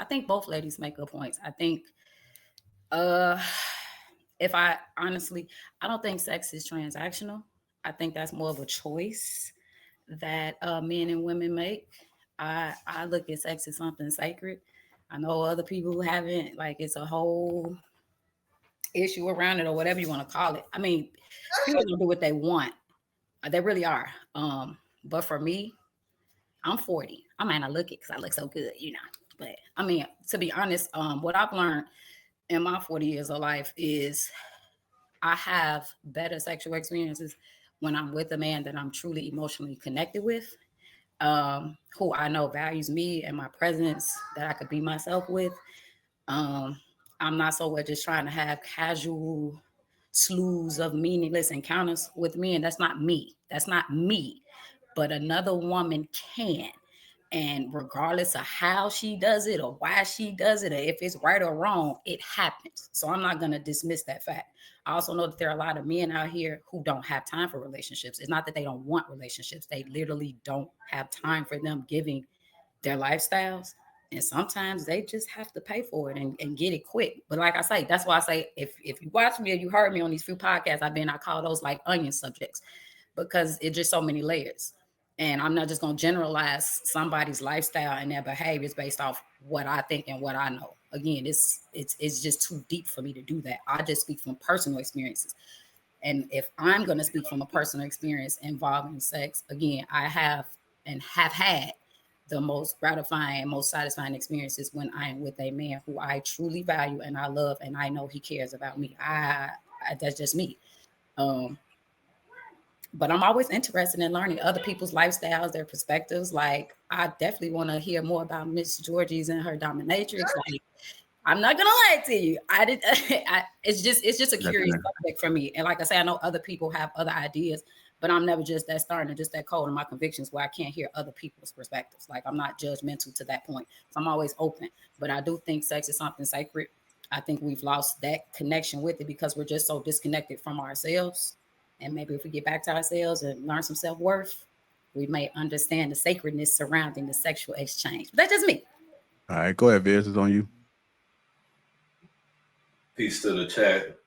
think both ladies make good points. I think, uh, if I honestly, I don't think sex is transactional. I think that's more of a choice that men and women make. I look at sex as something sacred. I know other people who haven't, like it's a whole issue around it or whatever you want to call it. I mean, people can do what they want. They really are. But for me, I'm 40. I might not look it because I look so good, you know. But I mean, to be honest, what I've learned in my 40 years of life is I have better sexual experiences when I'm with a man that I'm truly emotionally connected with, who I know values me and my presence, that I could be myself with. Um, I'm not so just trying to have casual slews of meaningless encounters with me, and that's not me. That's not me. But another woman can. And regardless of how she does it or why she does it, or if it's right or wrong, it happens. So I'm not going to dismiss that fact. I also know that there are a lot of men out here who don't have time for relationships. It's not that they don't want relationships, they literally don't have time for them given their lifestyles. And sometimes they just have to pay for it and get it quick. But like I say, that's why I say if you watch me or you heard me on these few podcasts I call those like onion subjects, because it's just so many layers. And I'm not just going to generalize somebody's lifestyle and their behaviors based off what I think and what I know. Again, it's just too deep for me to do that. I just speak from personal experiences. And if I'm going to speak from a personal experience involving sex, again, I have and have had the most gratifying, most satisfying experiences when I am with a man who I truly value and I love, and I know he cares about me. That's just me. Um, but I'm always interested in learning other people's lifestyles, their perspectives. Like, I definitely want to hear more about Miss Georgie's and her dominatrix. Like, I'm not gonna lie to you. It's just a curious subject for me. And like I say, I know other people have other ideas, but I'm never just that stern and just that cold in my convictions where I can't hear other people's perspectives. Like, I'm not judgmental to that point. So I'm always open. But I do think sex is something sacred. I think we've lost that connection with it because we're just so disconnected from ourselves. And maybe if we get back to ourselves and learn some self-worth, we may understand the sacredness surrounding the sexual exchange. But that's just me. All right, go ahead, Viz. It's on you. Peace to the chat.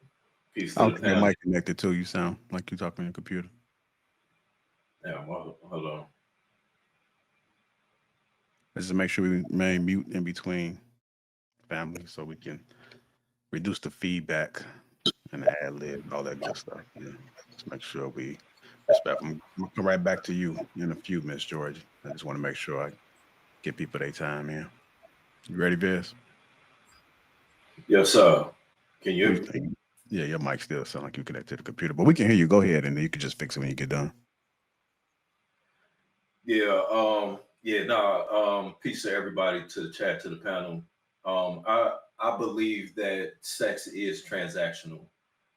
Peace to the Your panel. mic connected too. You sound like you're talking on your computer. Yeah, hold on. Let's just make sure we remain mute in between family so we can reduce the feedback and the ad lib and all that good stuff. Yeah. Just make sure we respect them. I'm gonna come right back to you in a few, Miss Georgie. I just want to make sure I give people their time in. You ready, Viz? Yes, sir. Can you? Yeah, your mic still sound like you connected to the computer, but we can hear you. Go ahead, and then you can just fix it when you get done. Yeah. Peace to everybody, to the chat, to the panel. I believe that sex is transactional.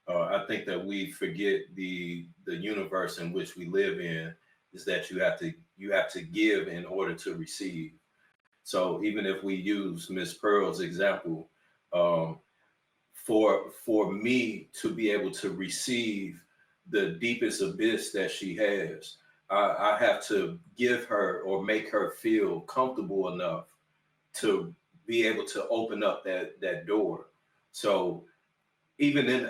I think that we forget the universe in which we live in is that you have to give in order to receive. So even if we use Miss Pearl's example, um, for me to be able to receive the deepest abyss that she has, I have to give her or make her feel comfortable enough to be able to open up that door. So even in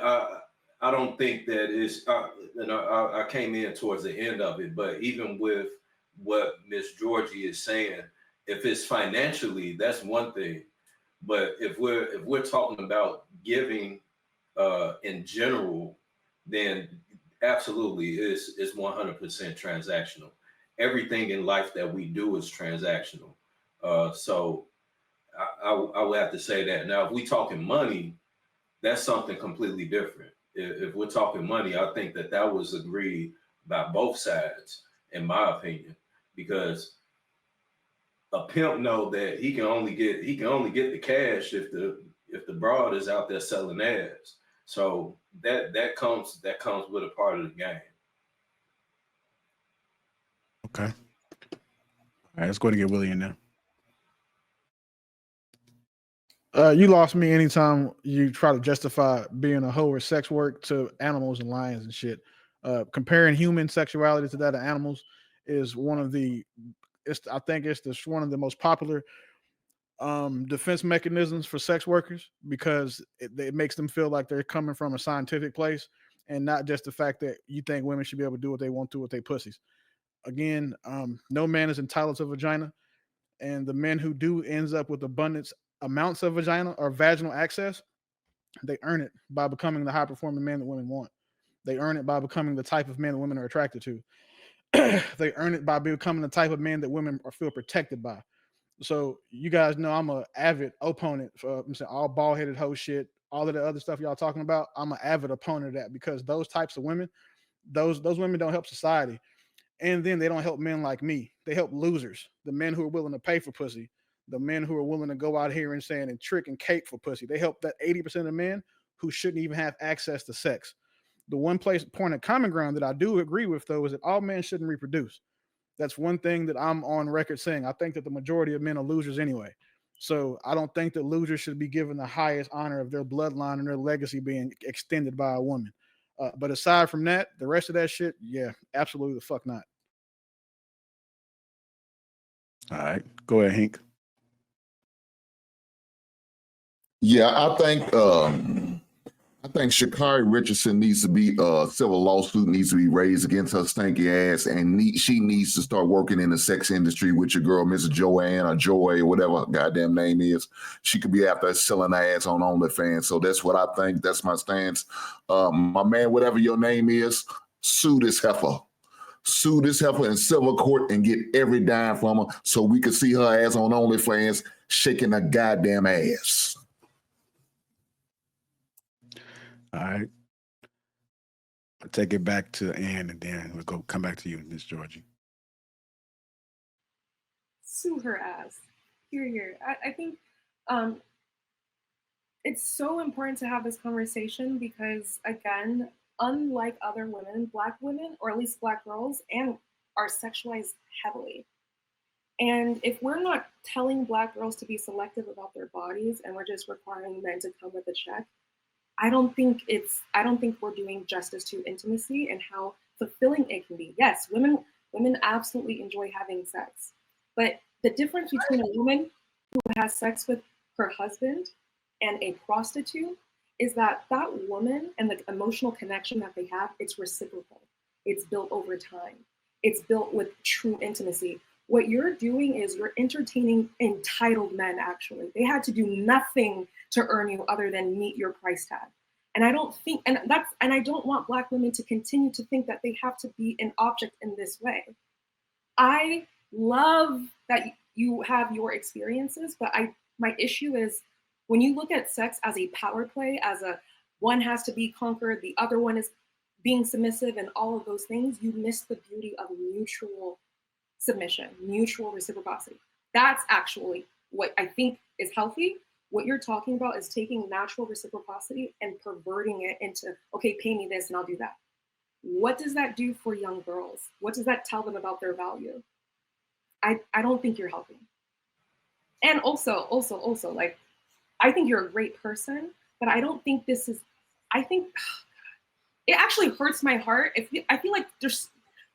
I don't think that is and I came in towards the end of it, but even with what Miss Georgie is saying, if it's financially, that's one thing. But if we're talking about giving in general, then absolutely is 100% transactional. Everything in life that we do is transactional. So I would have to say that. Now, if we talking money, that's something completely different. If we're talking money, I think that was agreed by both sides, in my opinion, because a pimp know that he can only get the cash if the broad is out there selling ass. So that comes with a part of the game. Okay. All right, let's go to get Willie in there. You lost me anytime you try to justify being a hoe or sex work to animals and lions and shit. Comparing human sexuality to that of animals is one of the, I think it's one of the most popular defense mechanisms for sex workers because it makes them feel like they're coming from a scientific place and not just the fact that you think women should be able to do what they want to with their pussies. Again, no man is entitled to vagina, and the men who do ends up with abundance amounts of vagina or vaginal access, they earn it by becoming the high performing man that women want. They earn it by becoming the type of man that women are attracted to. They earn it by becoming the type of man that women feel protected by. So you guys know I'm an avid opponent for I'm saying all bald headed hoe shit, all of the other stuff y'all talking about. I'm an avid opponent of that because those types of women, those women don't help society. And then they don't help men like me. They help losers, the men who are willing to pay for pussy, the men who are willing to go out here and saying and trick and cape for pussy. They help that 80% of men who shouldn't even have access to sex. The one point of common ground that I do agree with, though, is that all men shouldn't reproduce. That's one thing that I'm on record saying. I think that the majority of men are losers anyway. So I don't think that losers should be given the highest honor of their bloodline and their legacy being extended by a woman. But aside from that, the rest of that shit, yeah, absolutely the fuck not. All right, go ahead, Hank. Yeah, I think Sha'Carri Richardson needs to be civil lawsuit needs to be raised against her stanky ass, and she needs to start working in the sex industry with your girl, Mrs. Joanne or Joy or whatever her goddamn name is. She could be after selling her ass on OnlyFans. So that's what I think. That's my stance. My man, whatever your name is, sue this heifer. Sue this heifer in civil court and get every dime from her so we could see her ass on OnlyFans shaking her goddamn ass. All right. I'll take it back to Ann, and then we'll come back to you, Miss Georgie. Sue her ass. Here. I think it's so important to have this conversation because, again, unlike other women, Black women, or at least Black girls, are sexualized heavily. And if we're not telling Black girls to be selective about their bodies and we're just requiring men to come with a check, I don't think we're doing justice to intimacy and how fulfilling it can be. Yes, women absolutely enjoy having sex. But the difference between a woman who has sex with her husband and a prostitute is that woman and the emotional connection that they have, it's reciprocal. It's built over time. It's built with true intimacy. What you're doing is you're entertaining entitled men, actually. They had to do nothing to earn you other than meet your price tag. And I don't think, and I don't want Black women to continue to think that they have to be an object in this way. I love that you have your experiences, but my issue is when you look at sex as a power play, as one has to be conquered, the other one is being submissive and all of those things, you miss the beauty of mutual submission, mutual reciprocity. That's actually what I think is healthy. What you're talking about is taking natural reciprocity and perverting it into, okay, pay me this and I'll do that. What does that do for young girls? What does that tell them about their value? I don't think you're helping. And also, like, I think you're a great person, but I don't think I think it actually hurts my heart. I feel like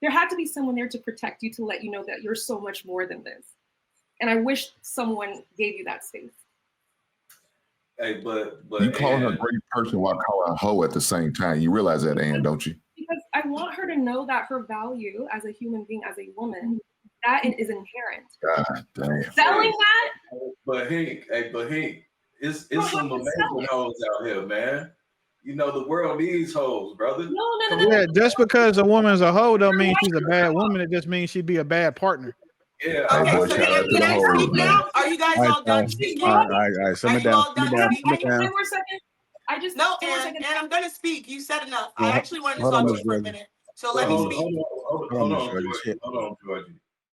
there had to be someone there to protect you, to let you know that you're so much more than this. And I wish someone gave you that space. Hey, but you call her a great person while calling her a hoe at the same time. You realize that, Ann, don't you? Because I want her to know that her value as a human being, as a woman, that is inherent. God damn. Selling that? But Hank, it's some amazing hoes out here, man. You know, the world needs hoes, brother. No. Yeah, just because a woman's a hoe don't mean she's a bad woman. It just means she'd be a bad partner. Yeah. Hey, boy, So shout out to can the I hoes, speak man. now? Are you guys all done speaking? All right. Simmer down. Wait one second. And I'm gonna speak. You said enough. Yeah, I actually wanted to hold on, talk to Miss you for a Georgie. minute. So let me speak. Hold on, Georgie.